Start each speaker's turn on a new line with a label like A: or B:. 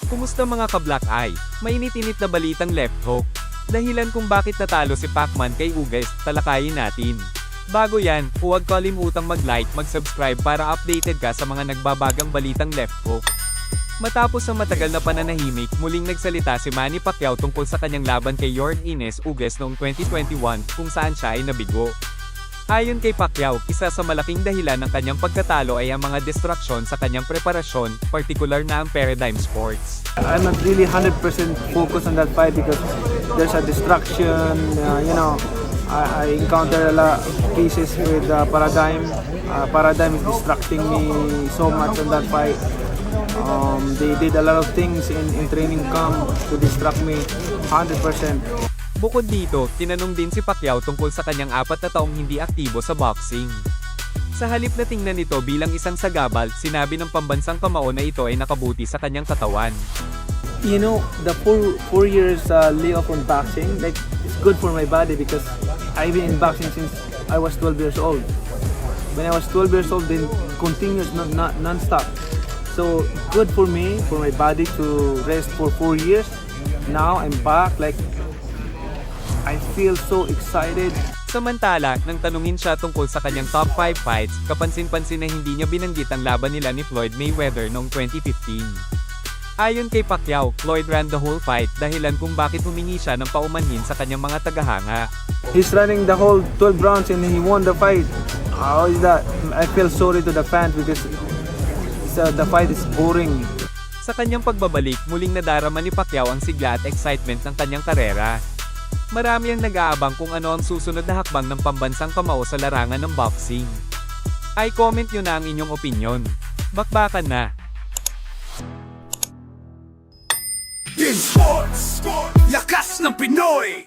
A: Kumusta mga ka-Black Eye? Mainit-init na balitang left hook. Dahilan kung bakit natalo si Pacman kay Ugas, talakayin natin. Bago yan, huwag kalimutang mag-like, mag-subscribe para updated ka sa mga nagbabagang balitang left hook. Matapos ang matagal na pananahimik, muling nagsalita si Manny Pacquiao tungkol sa kanyang laban kay Yorn Ines Ugas noong 2021, kung saan siya ay nabigo. Ayon kay Pacquiao, isa sa malaking dahilan ng kanyang pagkatalo ay ang mga distraksyon sa kanyang preparasyon, partikular na ang Paradigm Sports.
B: I'm not really 100% focused on that fight because there's a distraction, I encounter a lot of pieces with Paradigm. Paradigm is distracting me so much on that fight. They did a lot of things in training camp to distract me 100%.
A: Bukod dito, tinanong din si Pacquiao tungkol sa kanyang 4 na taong hindi aktibo sa boxing. Sa halip na tingnan ito bilang isang sagabal, sinabi ng pambansang kamao na ito ay nakabuti sa kanyang katawan.
B: You know, the four years layoff on boxing, like it's good for my body because I've been in boxing since I was 12 years old. When I was 12 years old, then continuous, non-stop. So good for me, for my body to rest for 4 years. Now I'm back, like I feel so excited.
A: Samantala, nang tanungin siya tungkol sa kanyang top 5 fights, kapansin-pansin na hindi niya binanggit ang laban nila ni Floyd Mayweather noong 2015. Ayon kay Pacquiao, Floyd ran the whole fight, dahilan kung bakit humingi siya ng paumanhin sa kanyang mga tagahanga.
B: He's running the whole 12 rounds and he won the fight. How is that? I feel sorry to the fans because the fight is boring.
A: Sa kanyang pagbabalik, muling nadarama ni Pacquiao ang sigla at excitement ng kanyang karera. Marami ang nag-aabang kung ano ang susunod na hakbang ng pambansang kamao sa larangan ng boxing. Ay comment nyo na ang inyong opinyon. Bakbakan na!
C: In Sports, lakas ng Pinoy!